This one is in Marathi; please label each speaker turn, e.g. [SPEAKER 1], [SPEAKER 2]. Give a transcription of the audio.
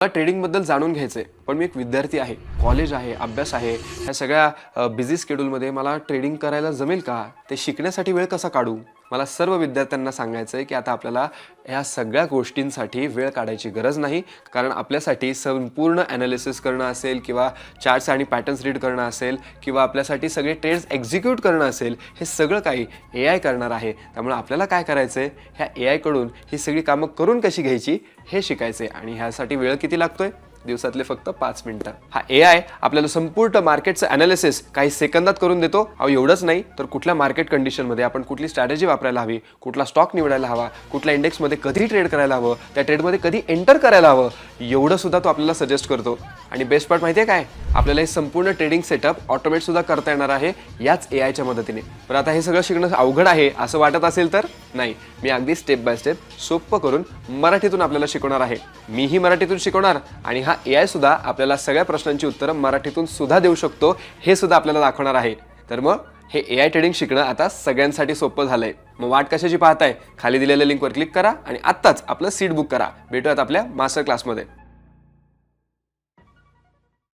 [SPEAKER 1] मला ट्रेडिंगबद्दल जाणून घ्यायचं आहे, पण मी एक विद्यार्थी आहे, कॉलेज आहे, अभ्यास आहे, ह्या सगळ्या बिझी शेड्यूलमध्ये मला ट्रेडिंग करायला जमेल का? ते शिकण्यासाठी वेळ कसा काढू? मला सर्व विद्यार्थ्यांना सांगायचं आहे की आता आपल्याला ह्या सगळ्या गोष्टींसाठी वेळ काढायची गरज नाही, कारण आपल्यासाठी संपूर्ण ॲनालिसिस करणं असेल किंवा चार्ट्स आणि पॅटर्न्स रीड करणं असेल किंवा आपल्यासाठी सगळे ट्रेड्स एक्झिक्यूट करणं असेल, हे सगळं काही AI करणार आहे. त्यामुळे आपल्याला काय करायचं आहे, ह्या AI कडून ही सगळी कामं करून कशी घ्यायची हे शिकायचं आहे. आणि ह्यासाठी वेळ किती लागतोय? दिवसातले फक्त 5 मिनिटं. हा AI आपल्याला संपूर्ण मार्केटचं ॲनालिसिस काही सेकंदात करून देतो. एवढंच नाही तर कुठल्या मार्केट कंडिशनमध्ये आपण कुठली स्ट्रॅटेजी वापरायला हवी, कुठला स्टॉक निवडायला हवा, कुठल्या इंडेक्समध्ये कधी ट्रेड करायला हवं, त्या ट्रेडमध्ये कधी एंटर करायला हवं, एवढं सुद्धा तो आपल्याला सजेस्ट करतो. आणि बेस्ट पार्ट माहिती आहे काय? आपल्याला हे संपूर्ण ट्रेडिंग सेटअप ऑटोमेट सुद्धा करता येणार आहे याच AIच्या मदतीने. पण आता हे सगळं शिकणं अवघड आहे असं वाटत असेल तर नाही, मी अगदी स्टेप बाय स्टेप सोपं करून मराठीतून आपल्याला शिकवणार आहे. मीही मराठीतून शिकवणार आणि हा AI सुद्धा आपल्याला सगळ्या प्रश्नांची उत्तरं मराठीतून सुद्धा देऊ शकतो हे सुद्धा आपल्याला दाखवणार आहे. तर मग हे AI ट्रेडिंग शिकणं आता सगळ्यांसाठी सोपं झालंय. मग वाट कशाची पाहताय? खाली दिलेल्या लिंकवर क्लिक करा आणि आत्ताच आपलं सीट बुक करा. भेटूयात आपल्या मास्टर क्लासमध्ये.